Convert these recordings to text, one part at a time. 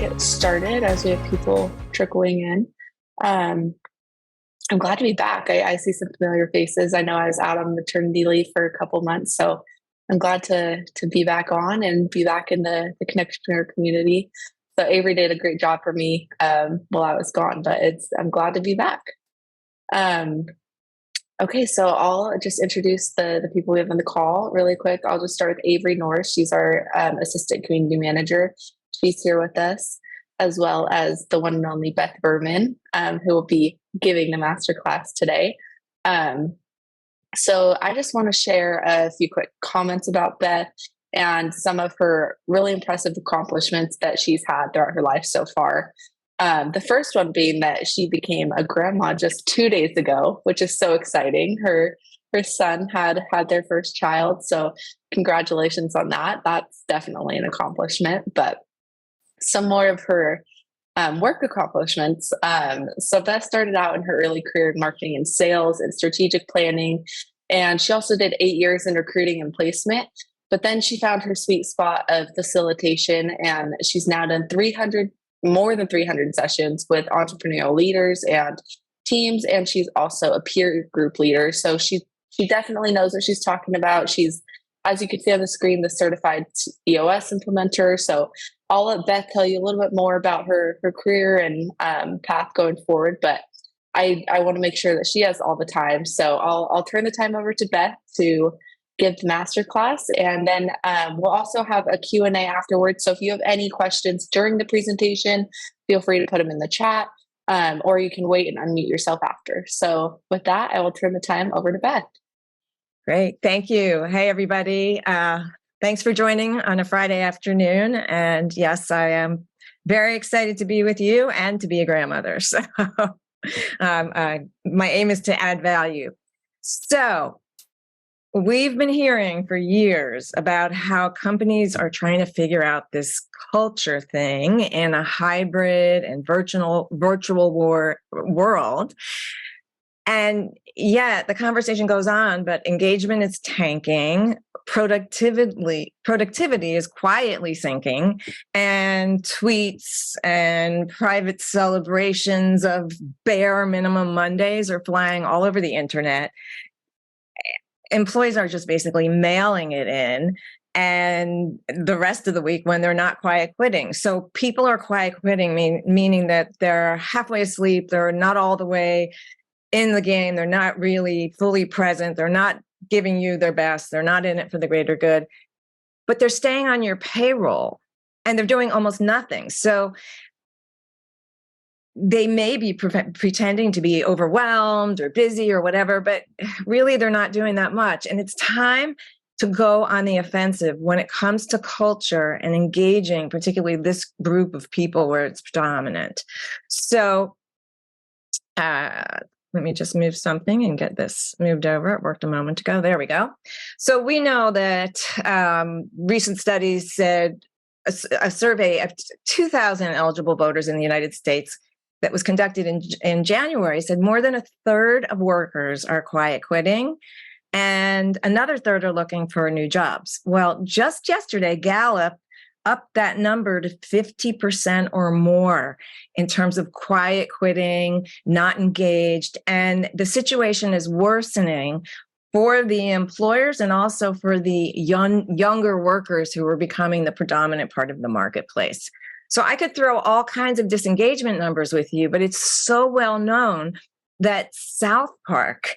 get started as we have people trickling in. I'm glad to be back. I see some familiar faces. I know I was out on maternity leave for a couple months, so I'm glad to be back on and be back in the CONNECTpreneur community. So Avery did a great job for me while I was gone, but I'm glad to be back. Okay, so I'll just introduce the people we have on the call really quick. I'll just start with Avery Norris. She's our assistant community manager. She's here with us, as well as the one and only Beth Berman, who will be giving the masterclass today. So I just want to share a few quick comments about Beth and some of her really impressive accomplishments that she's had throughout her life so far. The first one being that she became a grandma just 2 days ago, which is so exciting. Her son had their first child, so congratulations on that. That's definitely an accomplishment. But some more of her work accomplishments. So Beth started out in her early career in marketing and sales and strategic planning, and she also did 8 years in recruiting and placement. But then she found her sweet spot of facilitation, and she's now done more than 300 sessions with entrepreneurial leaders and teams, and she's also a peer group leader. So she definitely knows what she's talking about. She's, as you can see on the screen, the certified EOS implementer. So I'll let Beth tell you a little bit more about her career and path going forward, but I want to make sure that she has all the time. So I'll turn the time over to Beth to give the masterclass, and then we'll also have a Q&A afterwards. So if you have any questions during the presentation, feel free to put them in the chat, or you can wait and unmute yourself after. So with that, I will turn the time over to Beth. Great. Thank you. Hey, everybody. Thanks for joining on a Friday afternoon. And yes, I am very excited to be with you and to be a grandmother. So my aim is to add value. So we've been hearing for years about how companies are trying to figure out this culture thing in a hybrid and virtual world. And yet the conversation goes on, but engagement is tanking, productivity is quietly sinking, and tweets and private celebrations of bare minimum Mondays are flying all over the internet. Employees are just basically mailing it in, and the rest of the week when they're not quiet quitting. So people are quiet quitting, meaning that they're halfway asleep, they're not all the way in the game, they're not really fully present, they're not giving you their best, they're not in it for the greater good, but they're staying on your payroll and they're doing almost nothing. So they may be pretending to be overwhelmed or busy or whatever, but really they're not doing that much. And it's time to go on the offensive when it comes to culture and engaging, particularly this group of people where it's predominant. So let me just move something and get this moved over. It worked a moment ago. There we go. So we know that recent studies said a survey of 2,000 eligible voters in the United States that was conducted in January said more than a third of workers are quiet quitting and another third are looking for new jobs. Well, just yesterday, Gallup upped that number to 50% or more in terms of quiet quitting, not engaged, and the situation is worsening for the employers and also for the younger workers who are becoming the predominant part of the marketplace. So I could throw all kinds of disengagement numbers with you, but it's so well known that South Park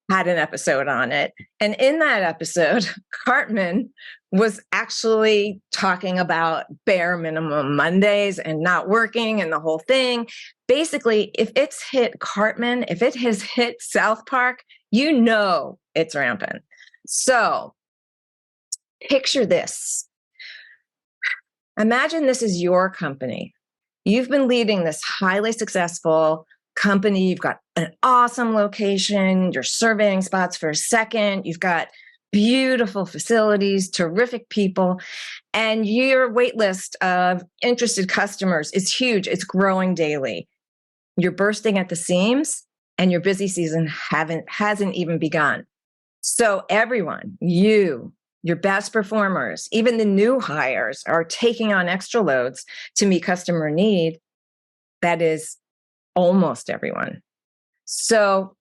had an episode on it. And in that episode, Cartman was actually talking about bare minimum Mondays and not working and the whole thing. Basically, if it's hit Cartman, if it has hit South Park, you know it's rampant. So picture this. Imagine this is your company. You've been leading this highly successful company. You've got an awesome location. You're surveying spots for a second. You've got beautiful facilities, terrific people, and your wait list of interested customers is huge. It's growing daily. You're bursting at the seams, and your busy season hasn't even begun. So everyone, you, your best performers, even the new hires are taking on extra loads to meet customer need. That is almost everyone. So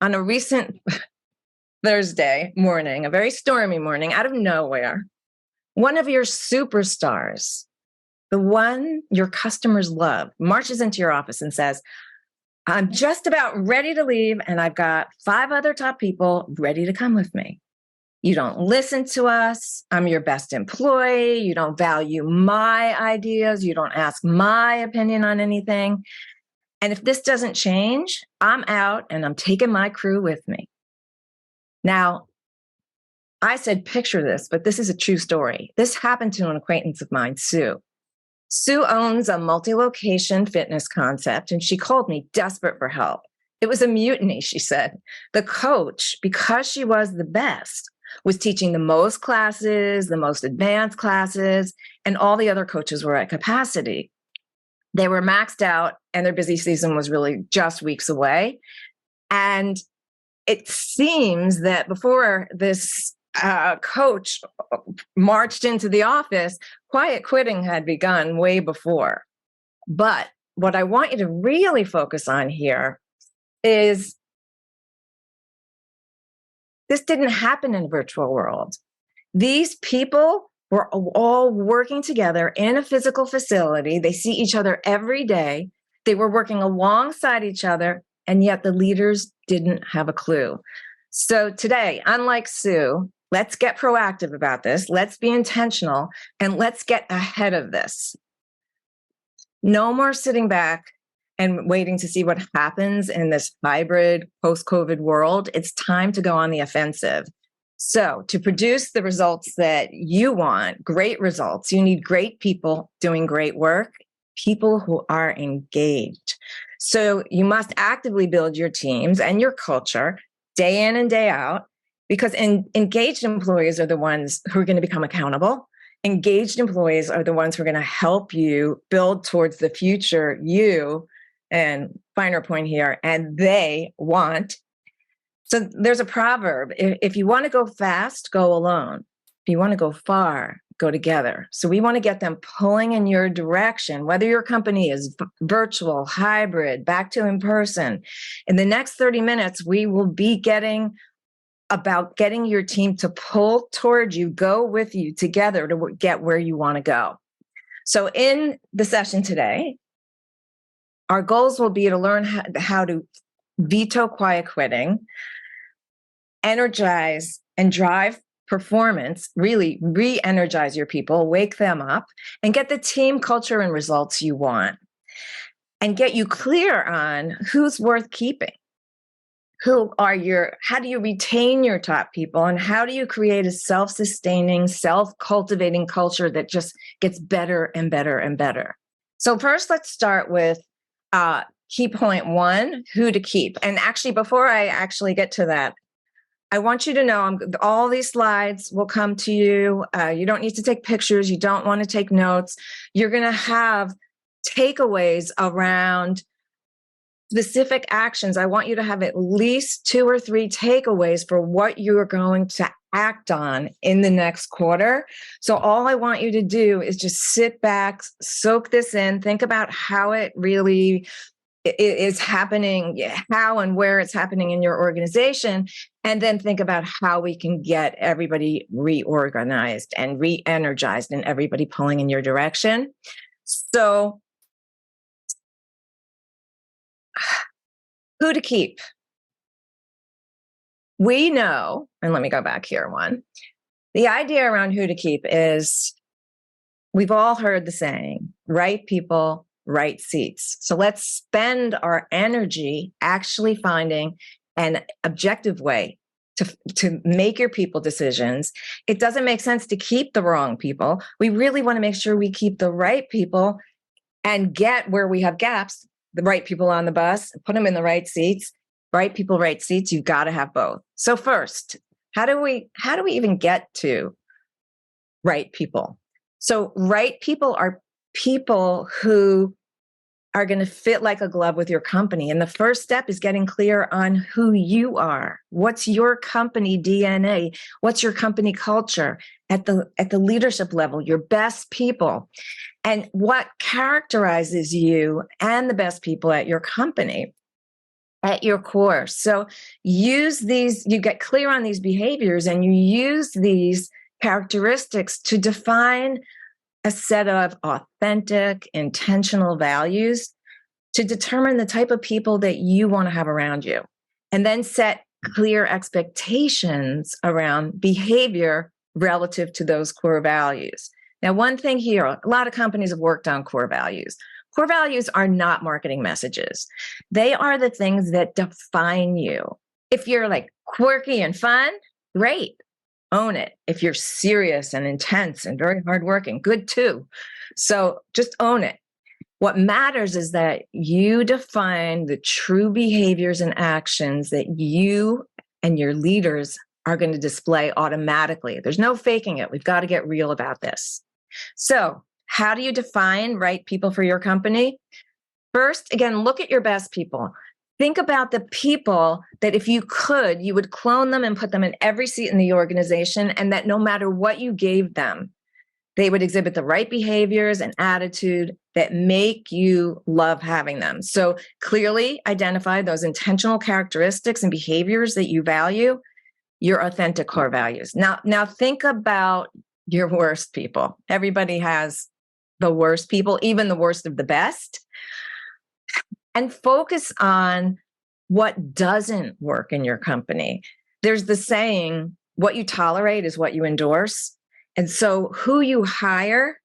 on a recent Thursday morning, a very stormy morning, out of nowhere, one of your superstars, the one your customers love, marches into your office and says, I'm just about ready to leave, and I've got 5 other top people ready to come with me. You don't listen to us. I'm your best employee. You don't value my ideas. You don't ask my opinion on anything. And if this doesn't change, I'm out and I'm taking my crew with me. Now, I said, picture this, but this is a true story. This happened to an acquaintance of mine, Sue. Sue owns a multi-location fitness concept, and she called me desperate for help. It was a mutiny, she said. The coach, because she was the best, was teaching the most classes, the most advanced classes, and all the other coaches were at capacity. They were maxed out, and their busy season was really just weeks away. And it seems that before this coach marched into the office, quiet quitting had begun way before. But what I want you to really focus on here is this didn't happen in a virtual world. These people were all working together in a physical facility. They see each other every day. They were working alongside each other, and yet the leaders didn't have a clue. So today, unlike Sue, let's get proactive about this. Let's be intentional, and let's get ahead of this. No more sitting back and waiting to see what happens in this hybrid post-COVID world. It's time to go on the offensive. So to produce the results that you want, great results, you need great people doing great work, people who are engaged. So you must actively build your teams and your culture day in and day out, because engaged employees are the ones who are going to become accountable. Engaged employees are the ones who are going to help you build towards the future you, and finer point here, and they want. So there's a proverb: if you want to go fast, go alone. If you want to go far, go together. So we want to get them pulling in your direction, whether your company is virtual, hybrid, back to in person. In the next 30 minutes, we will be getting your team to pull towards you, go with you together to get where you want to go. So in the session today, our goals will be to learn how to veto quiet quitting, energize and drive performance, really re-energize your people, wake them up, and get the team culture and results you want, and get you clear on who's worth keeping. How do you retain your top people, and how do you create a self-sustaining, self-cultivating culture that just gets better and better and better? So first, let's start with key point 1, who to keep. And actually, before I actually get to that, I want you to know all these slides will come to you. You don't need to take pictures. You don't want to take notes. You're going to have takeaways around specific actions. I want you to have at least 2 or 3 takeaways for what you're going to act on in the next quarter. So all I want you to do is just sit back, soak this in, think about how it really is happening, how and where it's happening in your organization, and then think about how we can get everybody reorganized and re-energized and everybody pulling in your direction. So who to keep? We know, and let me go back here one. The idea around who to keep is, we've all heard the saying, right people, right seats. So let's spend our energy actually finding an objective way to make your people decisions. It doesn't make sense to keep the wrong people. We really want to make sure we keep the right people and get where we have gaps, the right people on the bus, put them in the right seats. Right people, right seats. You've got to have both. So first, how do we even get to right people? So right people are people who are going to fit like a glove with your company. And the first step is getting clear on who you are. What's your company DNA? What's your company culture at the leadership level, your best people, and what characterizes you and the best people at your company at your core. So use these, you get clear on these behaviors and you use these characteristics to define a set of authentic, intentional values to determine the type of people that you want to have around you. And then set clear expectations around behavior relative to those core values. Now, one thing here, a lot of companies have worked on core values. Core values are not marketing messages. They are the things that define you. If you're like quirky and fun, great. Own it. If you're serious and intense and very hardworking, good too. So just own it. What matters is that you define the true behaviors and actions that you and your leaders are going to display automatically. There's no faking it. We've got to get real about this. So how do you define right people for your company? First, again, look at your best people. Think about the people that if you could, you would clone them and put them in every seat in the organization, and that no matter what you gave them, they would exhibit the right behaviors and attitude that make you love having them. So clearly identify those intentional characteristics and behaviors that you value, your authentic core values. Now think about your worst people. Everybody has the worst people, even the worst of the best. And focus on what doesn't work in your company. There's the saying, what you tolerate is what you endorse. And so who you hire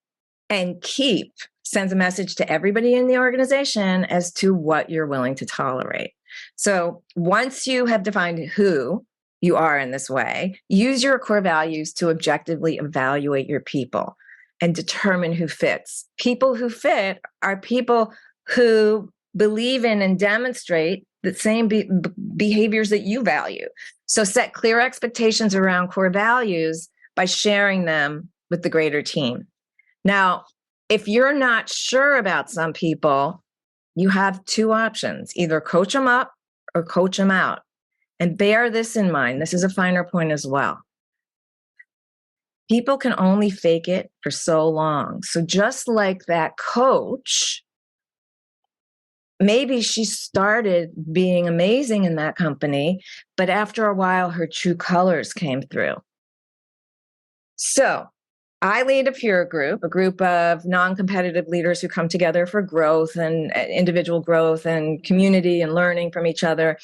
and keep sends a message to everybody in the organization as to what you're willing to tolerate. So once you have defined who you are in this way, use your core values to objectively evaluate your people and determine who fits. People who fit are people who believe in and demonstrate the same behaviors that you value. So set clear expectations around core values by sharing them with the greater team. Now, if you're not sure about some people, you have two options: either coach them up or coach them out. And bear this in mind. This is a finer point as well. People can only fake it for so long. So just like that coach, maybe she started being amazing in that company, but after a while, her true colors came through. So I lead a peer group, a group of non-competitive leaders who come together for growth and individual growth and community and learning from each other.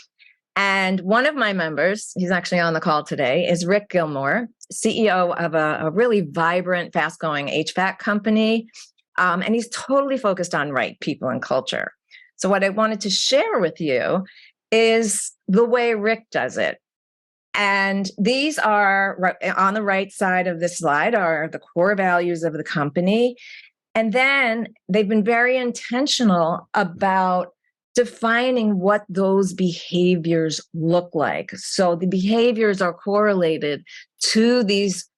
And one of my members, he's actually on the call today, is Rick Gilmore, CEO of a really vibrant, fast-going HVAC company. And he's totally focused on right people and culture. So what I wanted to share with you is the way Rick does it. And these are, on the right side of this slide, are the core values of the company. And then they've been very intentional about defining what those behaviors look like. So the behaviors are correlated to these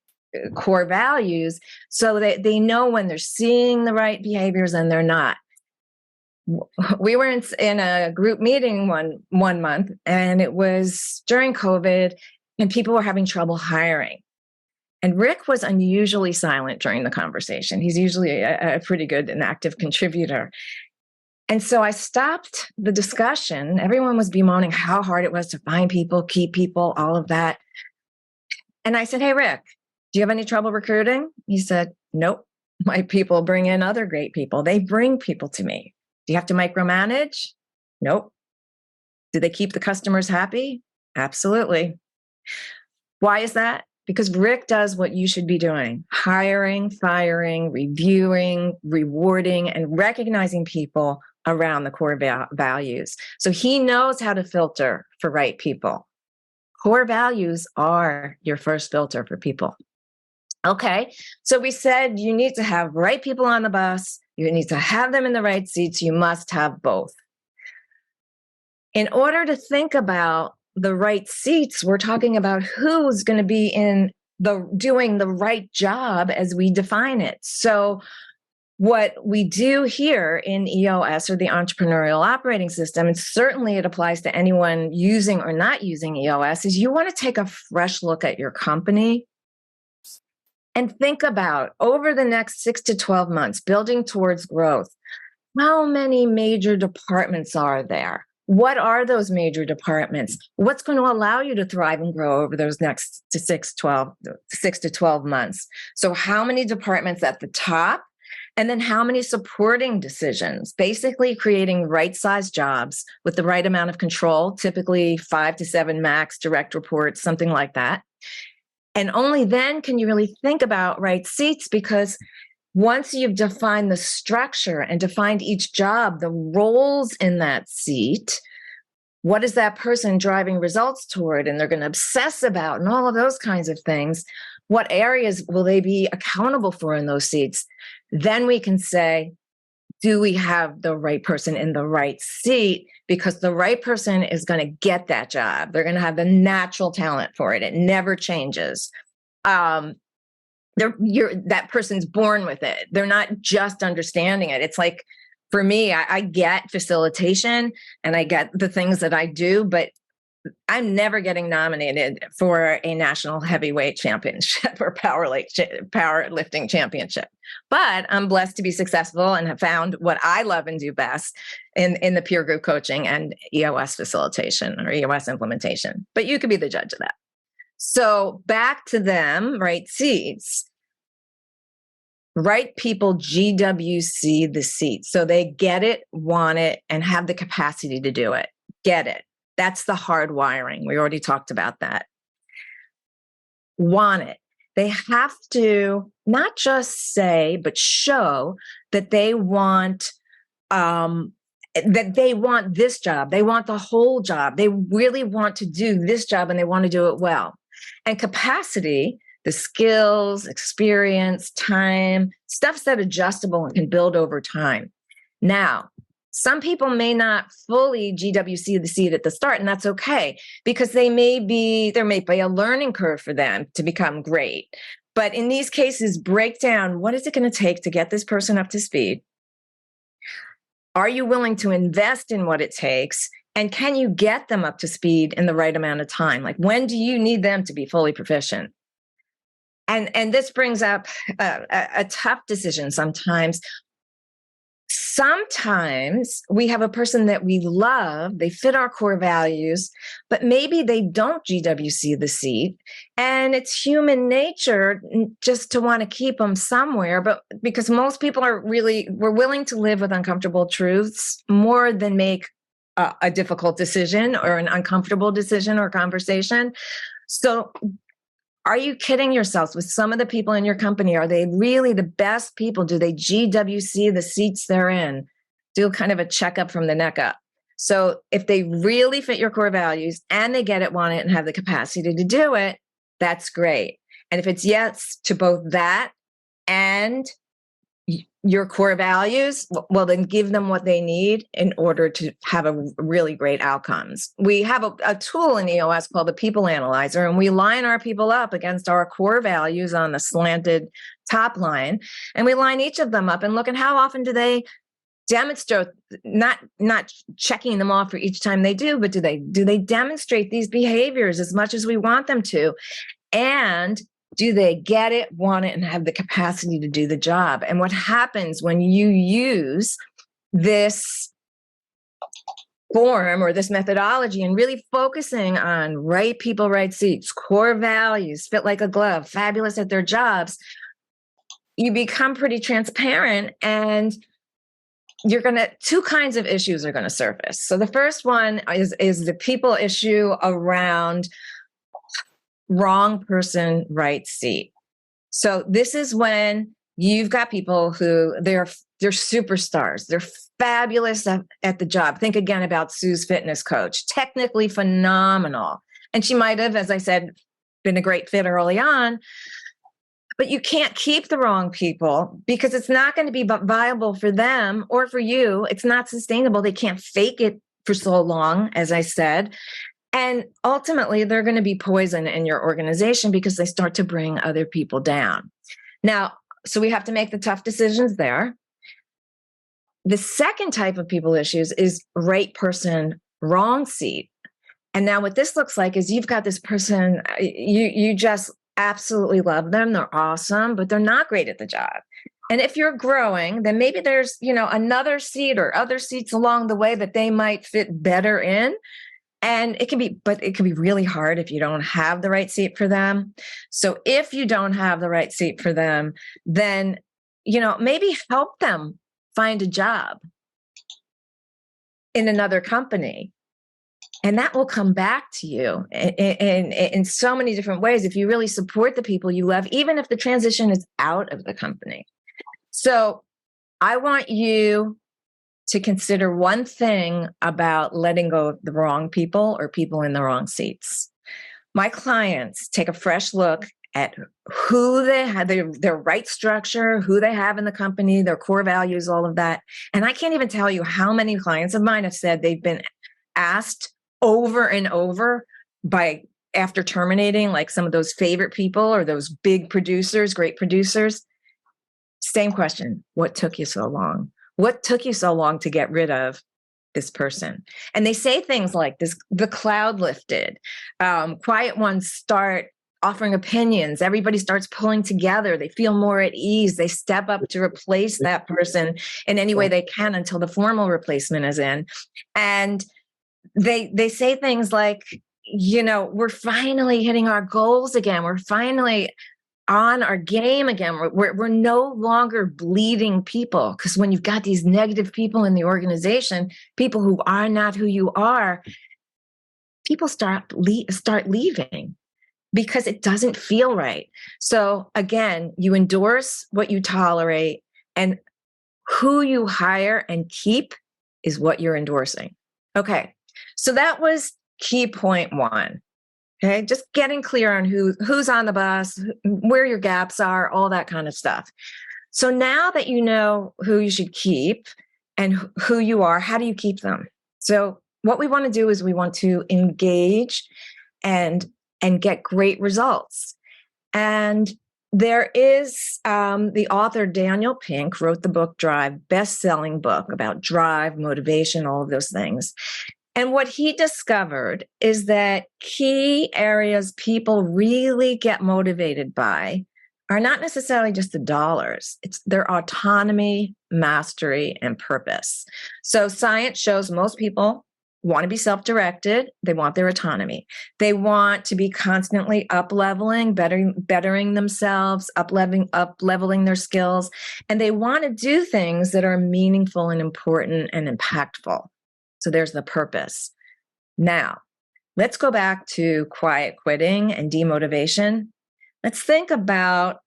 core values so that they know when they're seeing the right behaviors and they're not. We were in a group meeting one month, and it was during COVID, and people were having trouble hiring. And Rick was unusually silent during the conversation. He's usually a pretty good and active contributor. And so I stopped the discussion. Everyone was bemoaning how hard it was to find people, keep people, all of that. And I said, "Hey, Rick, do you have any trouble recruiting?" He said, "Nope. My people bring in other great people. They bring people to me." Do you have to micromanage? Nope. Do they keep the customers happy? Absolutely. Why is that? Because Rick does what you should be doing: hiring, firing, reviewing, rewarding, and recognizing people around the core values. So he knows how to filter for right people. Core values are your first filter for people. Okay, so we said you need to have right people on the bus. You need to have them in the right seats. You must have both. In order to think about the right seats, we're talking about who's going to be doing the right job as we define it. So What we do here in EOS, or the Entrepreneurial Operating System, and certainly it applies to anyone using or not using EOS, is you want to take a fresh look at your company and think about, over the next 6 to 12 months, building towards growth, how many major departments are there? What are those major departments? What's going to allow you to thrive and grow over those next 6 to 12 months? So how many departments at the top? And then how many supporting decisions? Basically creating right-sized jobs with the right amount of control, typically 5 to 7 max direct reports, something like that. And only then can you really think about right seats, because once you've defined the structure and defined each job, the roles in that seat, what is that person driving results toward? And they're going to obsess about, and all of those kinds of things. What areas will they be accountable for in those seats? Then we can say, do we have the right person in the right seat? Because the right person is going to get that job. They're going to have the natural talent for it. It never changes. That person's born with it. They're not just understanding it. It's like, for me, I get facilitation and I get the things that I do, but I'm never getting nominated for a national heavyweight championship or powerlifting championship. But I'm blessed to be successful and have found what I love and do best in the peer group coaching and EOS facilitation or EOS implementation. But you could be the judge of that. So back to them, right seats. Right people GWC the seat. So they get it, want it, and have the capacity to do it. Get it. That's the hard wiring. We already talked about that. Want it. They have to not just say, but show that they want this job. They want the whole job. They really want to do this job and they want to do it well. And capacity, the skills, experience, time, stuff's that adjustable and can build over time. Now, some people may not fully GWC the seat at the start, and that's okay, because there may be a learning curve for them to become great. But in these cases, break down, what is it going to take to get this person up to speed? Are you willing to invest in what it takes? And can you get them up to speed in the right amount of time? Like, when do you need them to be fully proficient? And this brings up a tough decision sometimes. Sometimes we have a person that we love, they fit our core values, but maybe they don't GWC the seat. And it's human nature just to want to keep them somewhere. But because most people we're willing to live with uncomfortable truths more than make a difficult decision or an uncomfortable decision or conversation. So are you kidding yourselves with some of the people in your company? Are they really the best people? Do they GWC the seats they're in? Do kind of a checkup from the neck up. So if they really fit your core values and they get it, want it, and have the capacity to do it, that's great. And if it's yes to both that and your core values, well, then give them what they need in order to have a really great outcomes. We have a tool in EOS called the People Analyzer, and we line our people up against our core values on the slanted top line. And we line each of them up and look at how often do they demonstrate, not checking them off for each time they do, but do they demonstrate these behaviors as much as we want them to? And do they get it, want it, and have the capacity to do the job? And what happens when you use this form or this methodology and really focusing on right people, right seats, core values, fit like a glove, fabulous at their jobs, you become pretty transparent, and two kinds of issues are going to surface. So the first one is the people issue around wrong person, right seat. So this is when you've got people who they're superstars. They're fabulous at the job. Think again about Sue's fitness coach, technically phenomenal. And she might have, as I said, been a great fit early on, but you can't keep the wrong people because it's not going to be viable for them or for you. It's not sustainable. They can't fake it for so long, as I said. And ultimately, they're going to be poison in your organization because they start to bring other people down. Now, so we have to make the tough decisions there. The second type of people issues is right person, wrong seat. And now what this looks like is you've got this person, you just absolutely love them. They're awesome, but they're not great at the job. And if you're growing, then maybe there's, another seat or other seats along the way that they might fit better in. And it can be really hard if you don't have the right seat for them. So if you don't have the right seat for them, then, maybe help them find a job in another company. And that will come back to you in so many different ways if you really support the people you love, even if the transition is out of the company. So I want you to consider one thing about letting go of the wrong people or people in the wrong seats. My clients take a fresh look at who they have, their right structure, who they have in the company, their core values, all of that. And I can't even tell you how many clients of mine have said they've been asked over and over after terminating, like some of those favorite people or those big producers, great producers. Same question. What took you so long? What took you so long to get rid of this person? And they say things like this: the cloud lifted, quiet ones start offering opinions. Everybody starts pulling together. They feel more at ease. They step up to replace that person in any way they can until the formal replacement is in. And they say things like, we're finally hitting our goals again. We're finally on our game again. We're no longer bleeding people, because when you've got these negative people in the organization, people who are not who you are, people start leaving because it doesn't feel right. So again, you endorse what you tolerate, and who you hire and keep is what you're endorsing. Okay. So that was key point one. Okay. Just getting clear on who's on the bus, where your gaps are, all that kind of stuff. So now that you know who you should keep and who you are, how do you keep them? So what we want to do is we want to engage and get great results. And there is the author Daniel Pink wrote the book Drive, best-selling book about drive, motivation, all of those things. And what he discovered is that key areas people really get motivated by are not necessarily just the dollars. It's their autonomy, mastery, and purpose. So science shows most people want to be self-directed. They want their autonomy. They want to be constantly up-leveling, bettering themselves, up-leveling their skills. And they want to do things that are meaningful and important and impactful. So there's the purpose. Now, let's go back to quiet quitting and demotivation. Let's think about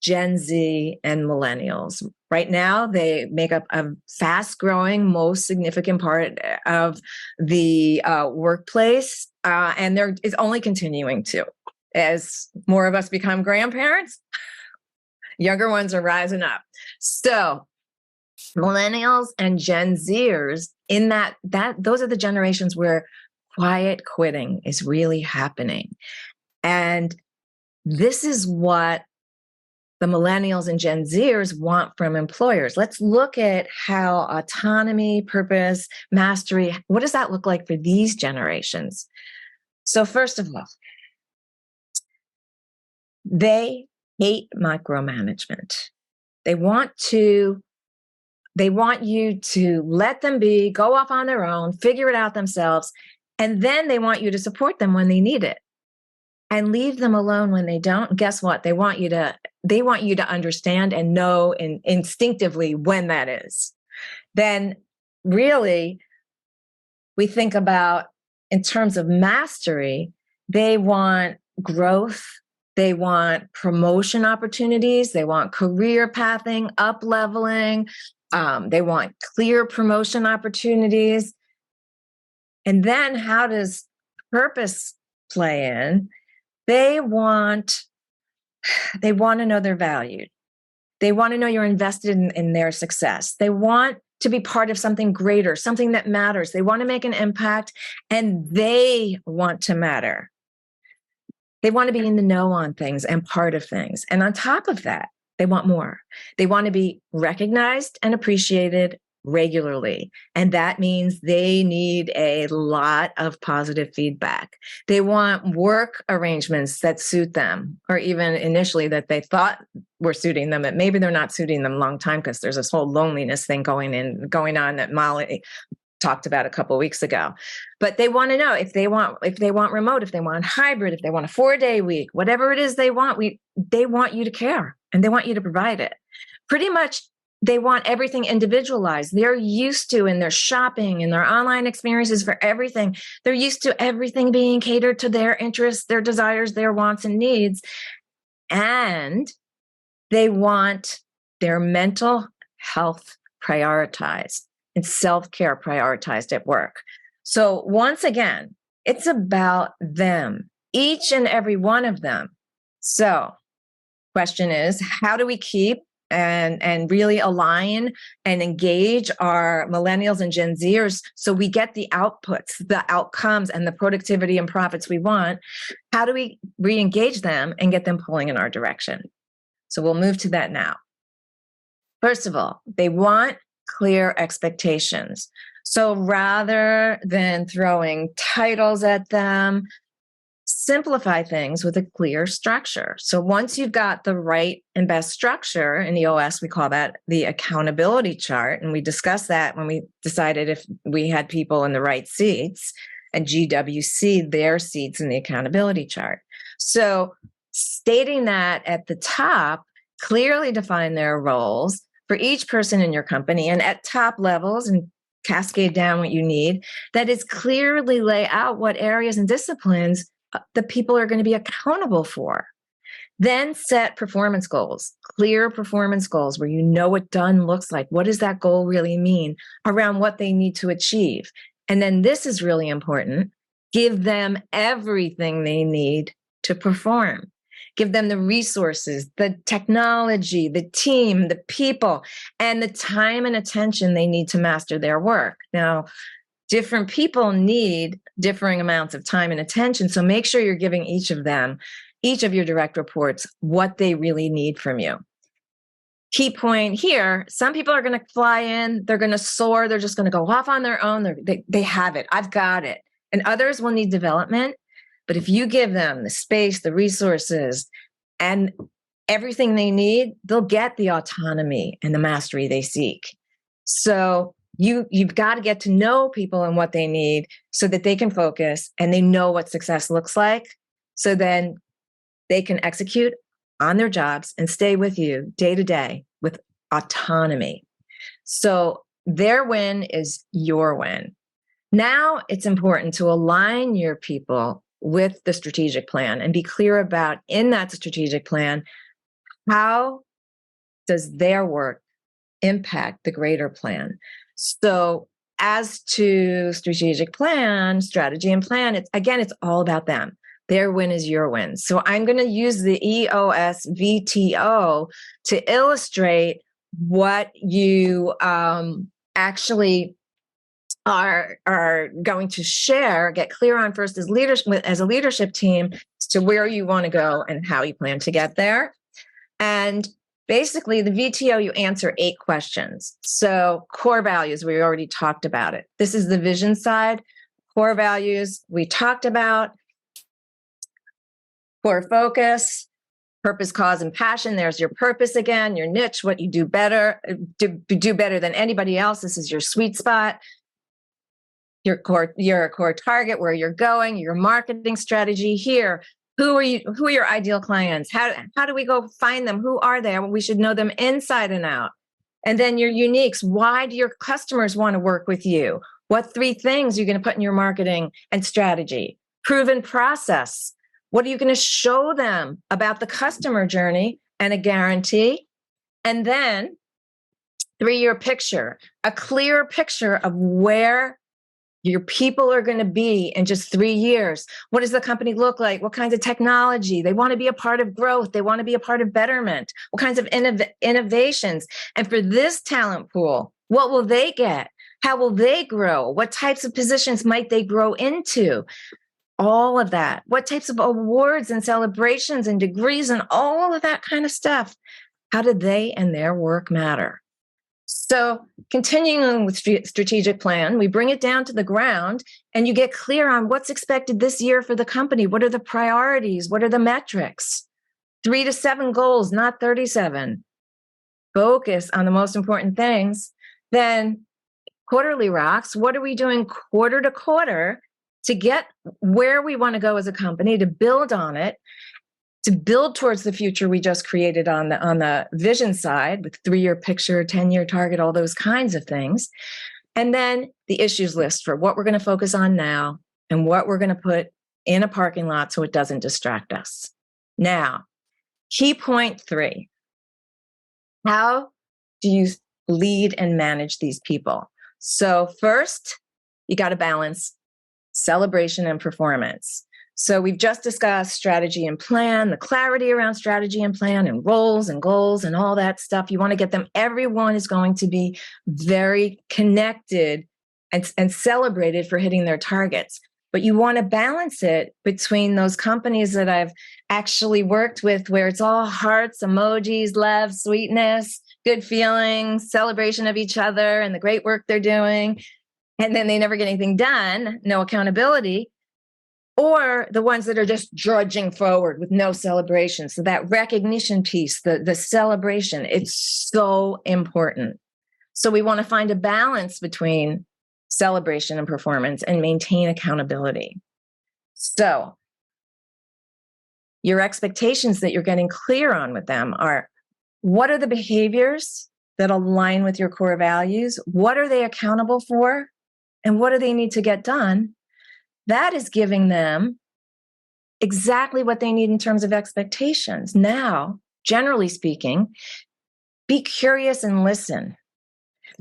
Gen Z and millennials. Right now, they make up a fast-growing, most significant part of the workplace, and it's only continuing to. As more of us become grandparents, younger ones are rising up. So millennials and Gen Zers, in that those are the generations where quiet quitting is really happening. And this is what the millennials and Gen Zers want from employers. Let's look at how autonomy, purpose, mastery, what does that look like for these generations? So first of all, they hate micromanagement. They want you to let them go off on their own, figure it out themselves, and then they want you to support them when they need it and leave them alone when they don't. Guess what? They want you to understand and know instinctively when that is. Then really, we think about in terms of mastery, they want growth. They want promotion opportunities. They want career pathing, up-leveling. They want clear promotion opportunities. And then how does purpose play in? They want to know they're valued. They want to know you're invested in their success. They want to be part of something greater, something that matters. They want to make an impact, and they want to matter. They want to be in the know on things and part of things. And on top of that, they want more. They want to be recognized and appreciated regularly. And that means they need a lot of positive feedback. They want work arrangements that suit them, or even initially that they thought were suiting them, that maybe they're not suiting them a long time because there's this whole loneliness thing going on that Molly talked about a couple of weeks ago. But they want to know if they want remote, if they want hybrid, if they want a 4-day week, whatever it is they want, they want you to care and they want you to provide it. Pretty much they want everything individualized. They're used to, in their shopping and their online experiences for everything, they're used to everything being catered to their interests, their desires, their wants and needs. And they want their mental health prioritized and self-care prioritized at work. So once again, it's about them, each and every one of them. So question is, how do we keep and really align and engage our millennials and Gen Zers so we get the outputs, the outcomes, and the productivity and profits we want? How do we re-engage them and get them pulling in our direction? So we'll move to that now. First of all, they want clear expectations. So rather than throwing titles at them, simplify things with a clear structure. So once you've got the right and best structure, in EOS, we call that the accountability chart. And we discussed that when we decided if we had people in the right seats, and GWC, their seats in the accountability chart. So stating that at the top, clearly define their roles for each person in your company, and at top levels, and cascade down what you need, that is clearly lay out what areas and disciplines the people are going to be accountable for. Then set performance goals, clear performance goals where you know what done looks like. What does that goal really mean around what they need to achieve? And then this is really important. Give them everything they need to perform. Give them the resources, the technology, the team, the people, and the time and attention they need to master their work. Now, different people need differing amounts of time and attention. So make sure you're giving each of them, each of your direct reports, what they really need from you. Key point here, some people are going to fly in, they're going to soar, they're just going to go off on their own. They have it, I've got it. And others will need development. But if you give them the space, the resources, and everything they need, they'll get the autonomy and the mastery they seek. So you've got to get to know people and what they need so that they can focus and they know what success looks like. So then they can execute on their jobs and stay with you day to day with autonomy. So their win is your win. Now it's important to align your people with the strategic plan and be clear about, in that strategic plan, how does their work impact the greater plan? So as to strategic plan, strategy and plan, it's all about them. Their win is your win. So I'm going to use the EOS VTO to illustrate what you actually are going to share, get clear on first as a leadership team as to where you want to go and how you plan to get there. And basically, the VTO, you answer 8 questions. So core values, we already talked about it. This is the vision side. Core values, we talked about. Core focus, purpose, cause, and passion. There's your purpose again, your niche, what you do better, do better than anybody else. This is your sweet spot. Your core target, where you're going, your marketing strategy here. Who are your ideal clients? How do we go find them? Who are they? We should know them inside and out. And then your uniques. Why do your customers want to work with you? What 3 things you're going to put in your marketing and strategy? Proven process. What are you going to show them about the customer journey and a guarantee? And then 3-year picture, a clear picture of where your people are going to be in just 3 years. What does the company look like? What kinds of technology? They want to be a part of growth. They want to be a part of betterment. What kinds of innovations? And for this talent pool, what will they get? How will they grow? What types of positions might they grow into? All of that. What types of awards and celebrations and degrees and all of that kind of stuff? How do they and their work matter? So continuing with strategic plan, we bring it down to the ground and you get clear on what's expected this year for the company. What are the priorities? What are the metrics? 3 to 7 goals, not 37. Focus on the most important things. Then quarterly rocks. What are we doing quarter to quarter to get where we want to go as a company, to build on it, to build towards the future we just created on the vision side with 3-year picture, 10-year target, all those kinds of things. And then the issues list for what we're going to focus on now and what we're going to put in a parking lot so it doesn't distract us. Now, key point 3. How do you lead and manage these people? So first, you got to balance celebration and performance. So we've just discussed strategy and plan, the clarity around strategy and plan and roles and goals and all that stuff. You want to get them. Everyone is going to be very connected and celebrated for hitting their targets. But you want to balance it between those companies that I've actually worked with where it's all hearts, emojis, love, sweetness, good feelings, celebration of each other and the great work they're doing. And then they never get anything done, no accountability. Or the ones that are just drudging forward with no celebration. So that recognition piece, the celebration, it's so important. So we want to find a balance between celebration and performance and maintain accountability. So your expectations that you're getting clear on with them are, what are the behaviors that align with your core values? What are they accountable for? And what do they need to get done? That is giving them exactly what they need in terms of expectations. Now, generally speaking, be curious and listen.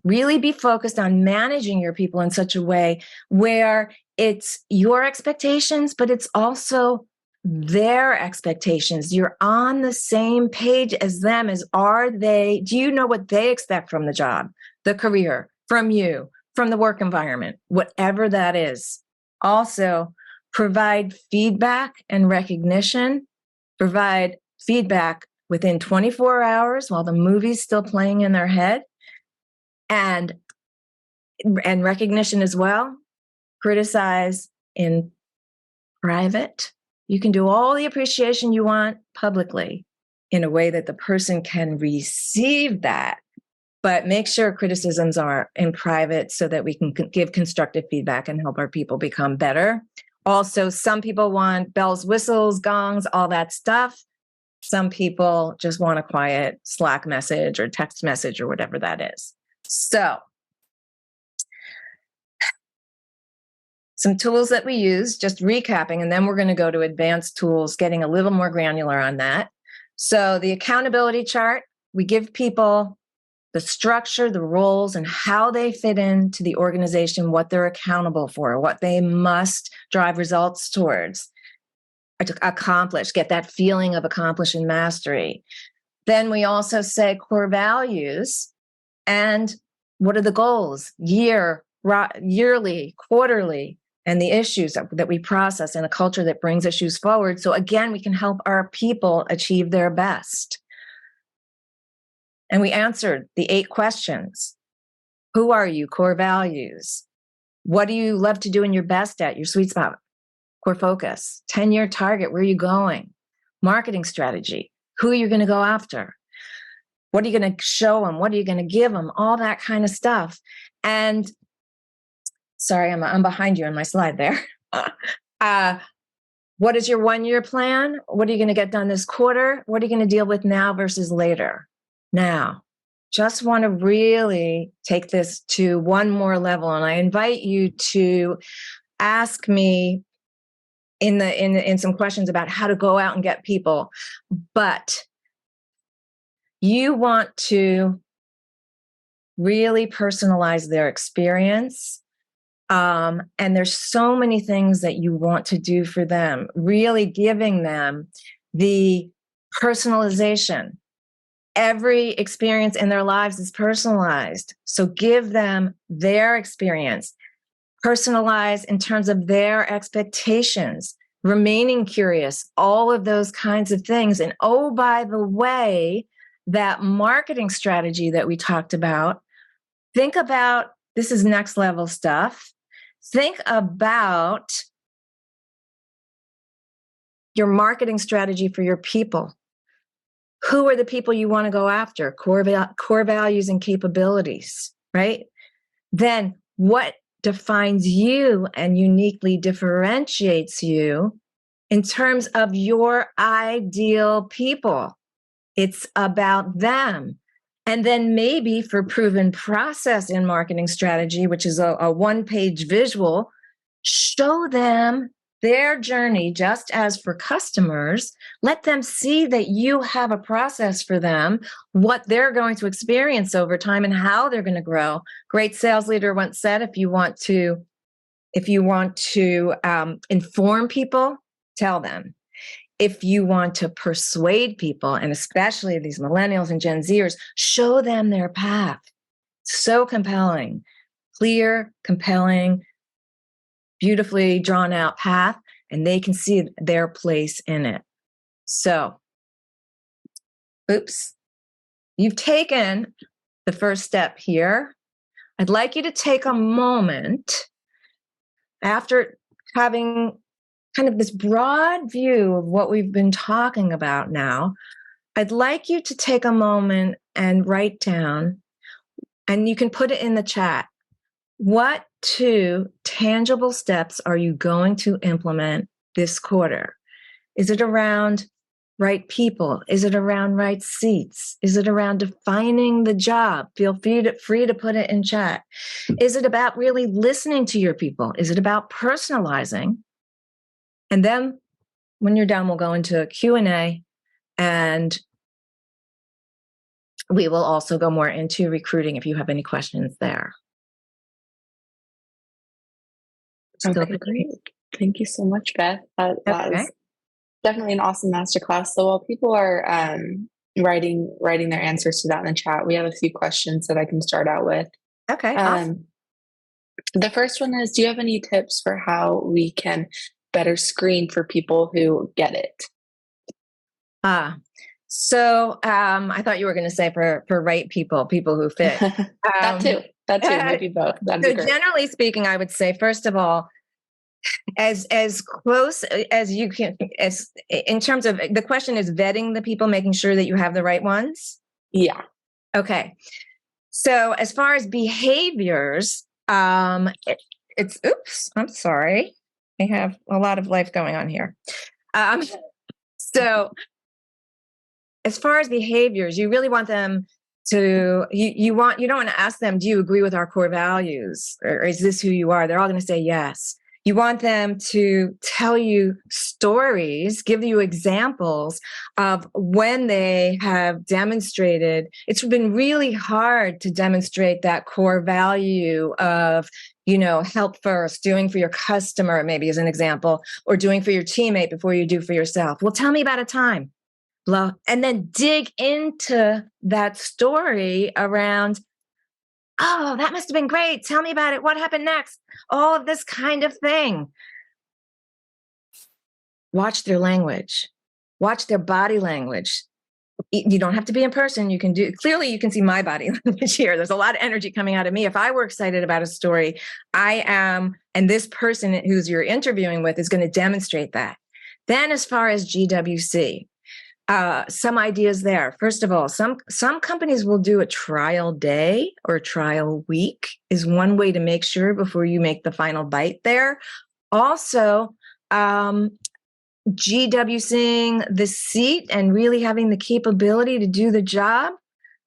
Really be focused on managing your people in such a way where it's your expectations, but it's also their expectations. You're on the same page as them. Do you know what they expect from the job, the career, from you, from the work environment, whatever that is? Also, provide feedback and recognition. Provide feedback within 24 hours while the movie's still playing in their head. And recognition as well. Criticize in private. You can do all the appreciation you want publicly in a way that the person can receive that. But make sure criticisms are in private so that we can give constructive feedback and help our people become better. Also, some people want bells, whistles, gongs, all that stuff. Some people just want a quiet Slack message or text message or whatever that is. So, some tools that we use, just recapping, and then we're going to go to advanced tools, getting a little more granular on that. So the accountability chart, we give people the structure, the roles, and how they fit into the organization, what they're accountable for, what they must drive results towards, accomplish, get that feeling of accomplish and mastery. Then we also say core values and what are the goals, yearly, quarterly, and the issues that we process and a culture that brings issues forward. So again, we can help our people achieve their best. And we answered the 8 questions. Who are you? Core values. What do you love to do and you're best at? Your sweet spot. Core focus. 10-year target. Where are you going? Marketing strategy. Who are you going to go after? What are you going to show them? What are you going to give them? All that kind of stuff. And sorry, I'm behind you on my slide there. What is your 1-year plan? What are you going to get done this quarter? What are you going to deal with now versus later? Now, just want to really take this to one more level, and I invite you to ask me in some questions about how to go out and get people. But you want to really personalize their experience. And there's so many things that you want to do for them, really giving them the personalization. Every experience in their lives is personalized. So give them their experience, personalize in terms of their expectations, remaining curious, all of those kinds of things. And oh, by the way, that marketing strategy that we talked about, think about, this is next level stuff. Think about your marketing strategy for your people. Who are the people you want to go after? Core values and capabilities, right? Then what defines you and uniquely differentiates you in terms of your ideal people? It's about them. And then maybe for proven process in marketing strategy, which is a one-page visual, show them their journey just as for customers. Let them see that you have a process for them, what they're going to experience over time and how they're going to grow. Great sales leader once said, if you want to inform people, tell them. If you want to persuade people, and especially these millennials and Gen Zers, show them their path. So compelling, clear, compelling, beautifully drawn out path, and they can see their place in it. So, you've taken the first step here. I'd like you to take a moment after having kind of this broad view of what we've been talking about now. I'd like you to take a moment and write down, and you can put it in the chat, what 2 tangible steps are you going to implement this quarter? Is it around right people? Is it around right seats? Is it around defining the job? Feel free to put it in chat. Is it about really listening to your people? Is it about personalizing? And then when you're done, we'll go into a Q&A, and we will also go more into recruiting if you have any questions there. Okay, great. Thank you so much, Beth. That was definitely an awesome masterclass. So while people are writing their answers to that in the chat, we have a few questions that I can start out with. Okay, awesome. The first one is, do you have any tips for how we can better screen for people who get it? So I thought you were going to say for right people who fit. That too, maybe both. That'd be great. Generally speaking, I would say, first of all, as close as you can, as in terms of, the question is vetting the people, making sure that you have the right ones. Yeah. Okay. So as far as behaviors, it's I'm sorry. I have a lot of life going on here. So as far as behaviors, you really want them to, you don't want to ask them, do you agree with our core values? Or is this who you are? They're all going to say yes. You want them to tell you stories, give you examples of when they have demonstrated. It's been really hard to demonstrate that core value of, help first, doing for your customer, maybe as an example, or doing for your teammate before you do for yourself. Well, tell me about a time. And then dig into that story around, oh, that must have been great. Tell me about it. What happened next? All of this kind of thing. Watch their language. Watch their body language. You don't have to be in person. Clearly you can see my body language here. There's a lot of energy coming out of me. If I were excited about a story, I am, and this person who's you're interviewing with is going to demonstrate that. Then as far as GWC, some ideas there. First of all, some companies will do a trial day or a trial week is one way to make sure before you make the final bite there. Also, GWCing the seat and really having the capability to do the job.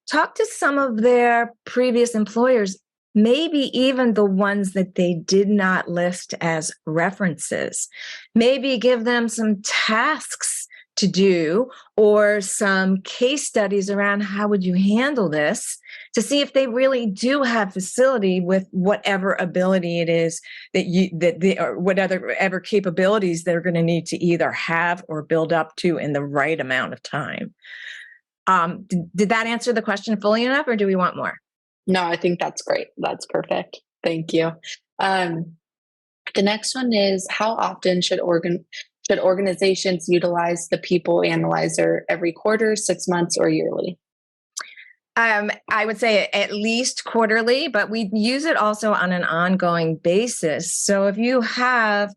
Talk to some of their previous employers, maybe even the ones that they did not list as references. Maybe give them some tasks to do or some case studies around how would you handle this, to see if they really do have facility with whatever ability it is or whatever capabilities they're going to need to either have or build up to in the right amount of time. Did that answer the question fully enough, or do we want more? No, I think that's great. That's perfect. Thank you. The next one is, how often should organizations utilize the people analyzer? Every quarter, 6 months, or yearly? I would say at least quarterly, but we use it also on an ongoing basis. So if you have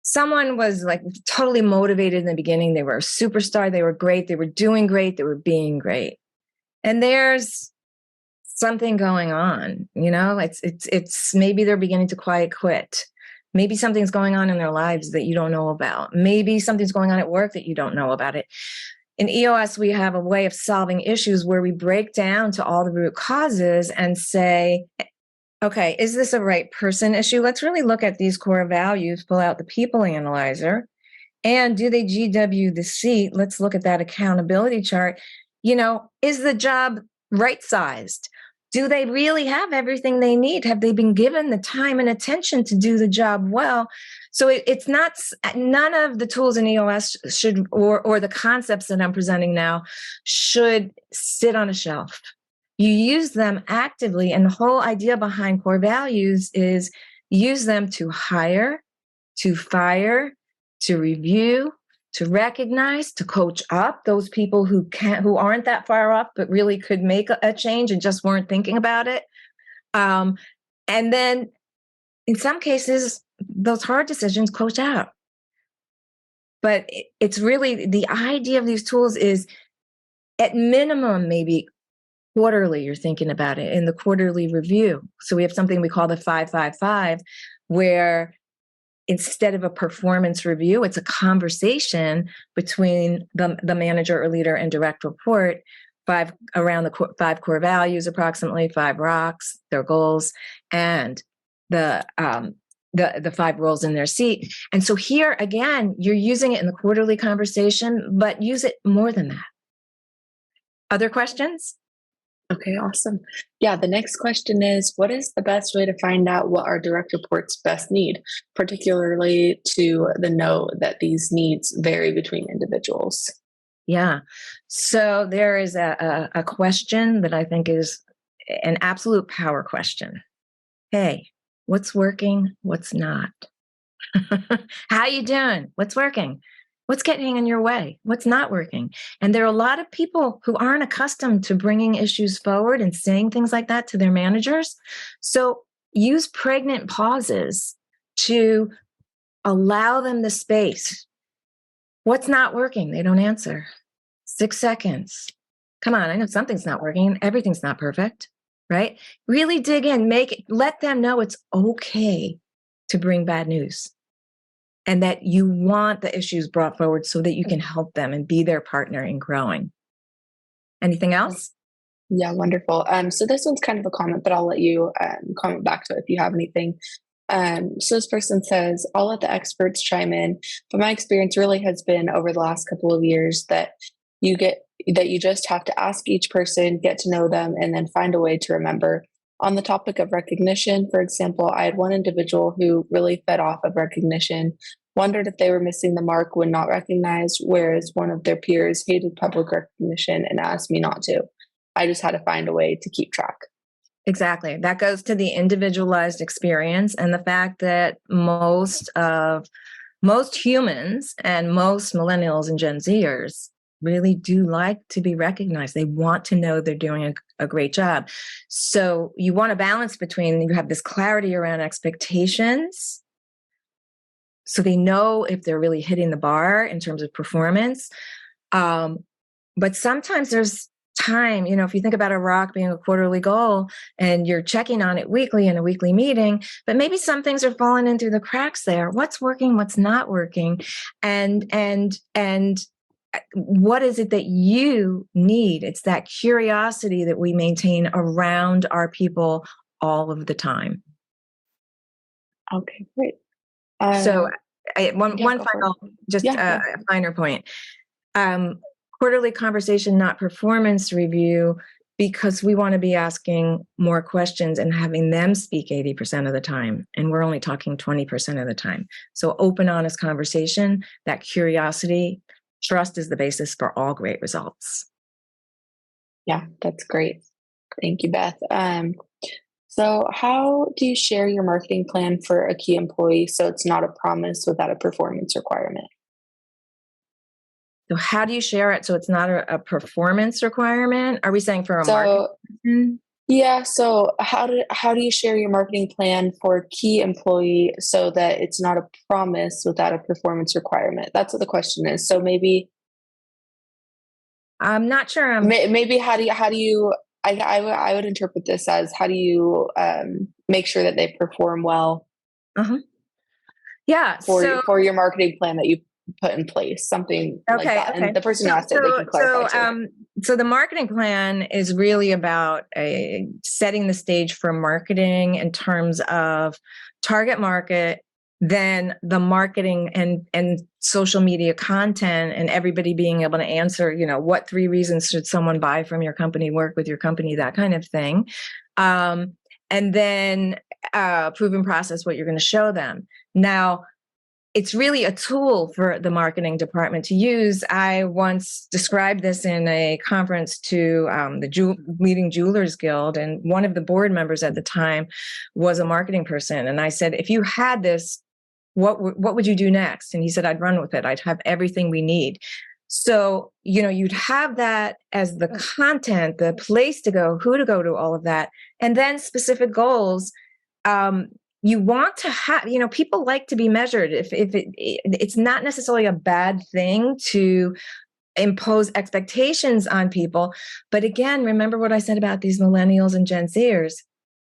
someone was like totally motivated in the beginning, they were a superstar, they were great, they were doing great, they were being great. And there's something going on, it's maybe they're beginning to quiet quit. Maybe something's going on in their lives that you don't know about. Maybe something's going on at work that you don't know about it. In EOS, we have a way of solving issues where we break down to all the root causes and say, okay, is this a right person issue? Let's really look at these core values, pull out the people analyzer, and do they GW the seat? Let's look at that accountability chart. Is the job right sized? Do they really have everything they need? Have they been given the time and attention to do the job well? So it's not, none of the tools in EOS should, or the concepts that I'm presenting now should sit on a shelf. You use them actively. And the whole idea behind core values is use them to hire, to fire, to review, to recognize, to coach up those people who aren't that far off, but really could make a change and just weren't thinking about it. And then in some cases, those hard decisions coach out. But it's really, the idea of these tools is at minimum, maybe quarterly, you're thinking about it in the quarterly review. So we have something we call the 5-5-5, where instead of a performance review, it's a conversation between the manager or leader and direct report, around the 5 core values, approximately 5 rocks, their goals, and the 5 roles in their seat. And so here again, you're using it in the quarterly conversation, but use it more than that. Other questions? Okay, awesome. Yeah, the next question is, what is the best way to find out what our direct reports best need, particularly to the note that these needs vary between individuals? Yeah. So there is a question that I think is an absolute power question. Hey, what's working? What's not? How you doing? What's working? What's getting in your way? What's not working? And there are a lot of people who aren't accustomed to bringing issues forward and saying things like that to their managers. So use pregnant pauses to allow them the space. What's not working? They don't answer. 6 seconds. Come on, I know something's not working. Everything's not perfect, right? Really dig in, let them know it's okay to bring bad news. And that you want the issues brought forward so that you can help them and be their partner in growing. Anything else? Yeah, wonderful. So this one's kind of a comment, but I'll let you comment back to it if you have anything. So this person says, I'll let the experts chime in, but my experience really has been over the last couple of years that you just have to ask each person, get to know them, and then find a way to remember. On the topic of recognition, for example, I had one individual who really fed off of recognition, wondered if they were missing the mark when not recognized, whereas one of their peers hated public recognition and asked me not to. I just had to find a way to keep track. Exactly. That goes to the individualized experience and the fact that most humans and most millennials and Gen Zers really do like to be recognized. They want to know they're doing a great job. So you want a balance between, you have this clarity around expectations, so they know if they're really hitting the bar in terms of performance. But sometimes there's time, if you think about a rock being a quarterly goal and you're checking on it weekly in a weekly meeting, but maybe some things are falling in through the cracks there. What's working, what's not working? And what is it that you need? It's that curiosity that we maintain around our people all of the time. Okay, great. So one final, a finer point. Quarterly conversation, not performance review, because we want to be asking more questions and having them speak 80% of the time. And we're only talking 20% of the time. So open, honest conversation, that curiosity. Trust is the basis for all great results. Yeah, that's great. Thank you, Beth. So how do you share your marketing plan for a key employee so it's not a promise without a performance requirement? So how do you share it so it's not a performance requirement? Are we saying for a So marketing? yeah, so how do you share your marketing plan for a key employee so that it's not a promise without a performance requirement? That's what the question is. So maybe I'm not sure. maybe how do you I would interpret this as how do you make sure that they perform well Uh-huh. Yeah. So for your marketing plan that you put in place, something like okay. that. And the person who asked it, they can clarify too. So the marketing plan is really about setting the stage for marketing in terms of target market, then the marketing and social media content, and everybody being able to answer, what 3 reasons should someone buy from your company, work with your company, that kind of thing. And then proven process, what you're going to show them. Now, it's really a tool for the marketing department to use. I once described this in a conference to the leading jewelers guild, and one of the board members at the time was a marketing person. And I said, if you had this, what would you do next? And he said, I'd run with it. I'd have everything we need. So, you'd have that as the content, the place to go, who to go to, all of that, and then specific goals. You want to have, people like to be measured. If it's not necessarily a bad thing to impose expectations on people. But again, remember what I said about these millennials and Gen Zers.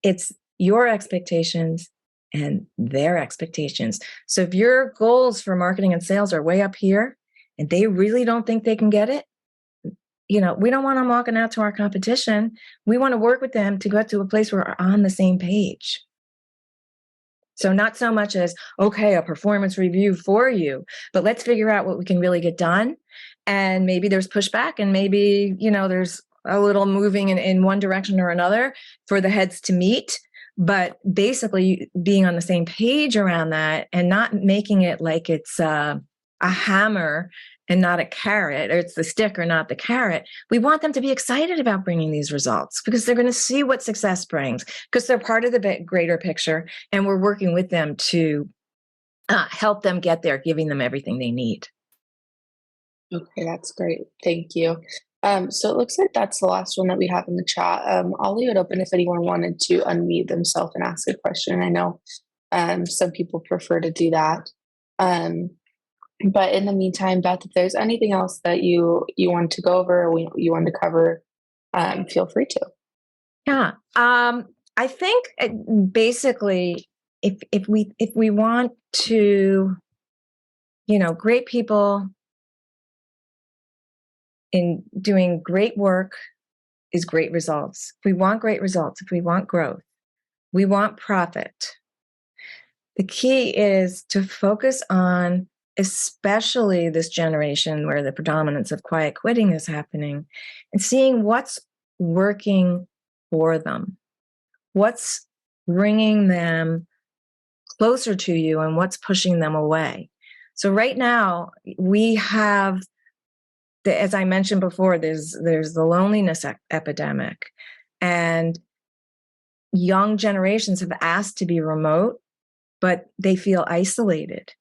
It's your expectations and their expectations. So if your goals for marketing and sales are way up here and they really don't think they can get it, we don't want them walking out to our competition. We want to work with them to get to a place where we're on the same page. So not so much as, okay, a performance review for you, but let's figure out what we can really get done. And maybe there's pushback, and maybe, there's a little moving in one direction or another for the heads to meet. But basically being on the same page around that and not making it like it's a hammer and not a carrot, or it's the stick or not the carrot. We want them to be excited about bringing these results because they're going to see what success brings, because they're part of the greater picture, and we're working with them to help them get there, giving them everything they need. Okay, that's great. Thank you. So it looks like that's the last one that we have in the chat. I'll leave it open if anyone wanted to unmute themselves and ask a question. I know some people prefer to do that. But in the meantime, Beth, if there's anything else that you want to go over or you want to cover, feel free to. Yeah. I think basically if we want to, great people in doing great work is great results. If we want great results, if we want growth, we want profit. The key is to focus on, especially this generation where the predominance of quiet quitting is happening, and seeing what's working for them, what's bringing them closer to you, and what's pushing them away. So right now we have, as I mentioned before, there's the loneliness epidemic, and young generations have asked to be remote, but they feel isolated.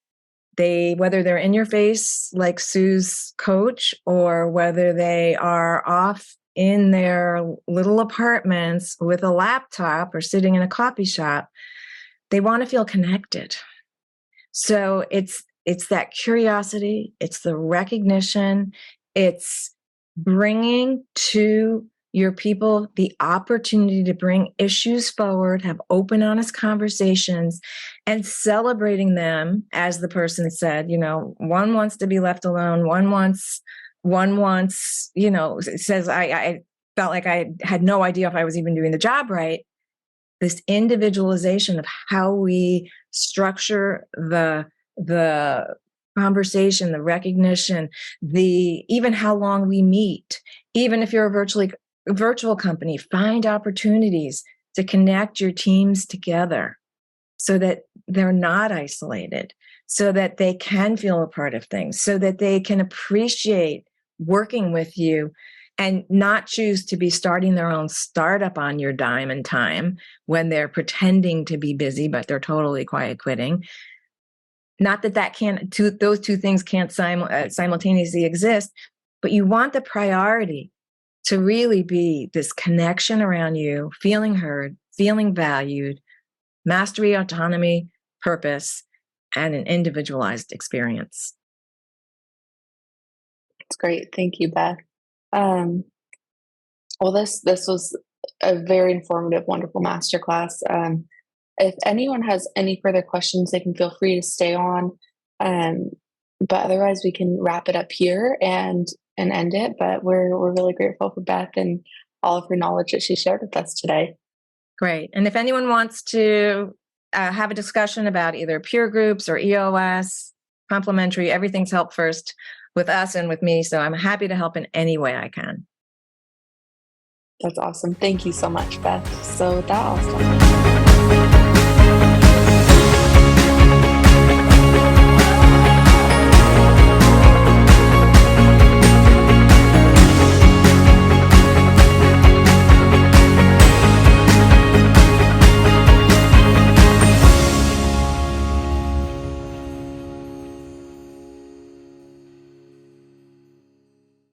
Whether they're in your face like Sue's coach, or whether they are off in their little apartments with a laptop or sitting in a coffee shop, they want to feel connected. So it's that curiosity, it's the recognition, it's bringing to your people the opportunity to bring issues forward, have open, honest conversations, and celebrating them. As the person said, one wants to be left alone. One wants, says, I felt like I had no idea if I was even doing the job right. This individualization of how we structure the conversation, the recognition, even how long we meet. Even if you're a virtual company, find opportunities to connect your teams together so that they're not isolated, so that they can feel a part of things, so that they can appreciate working with you and not choose to be starting their own startup on your dime and time when they're pretending to be busy, but they're totally quiet quitting. Not that those two things can't simultaneously exist, but you want the priority to really be this connection around you, feeling heard, feeling valued, mastery, autonomy, purpose, and an individualized experience. That's great. Thank you, Beth. Well, this was a very informative, wonderful masterclass. If anyone has any further questions, they can feel free to stay on. But otherwise, we can wrap it up here and end it. But we're really grateful for Beth and all of her knowledge that she shared with us today. Great. And if anyone wants to have a discussion about either peer groups or EOS, complimentary, everything's help first with us and with me. So I'm happy to help in any way I can. That's awesome. Thank you so much, Beth. So with that, I'll stop.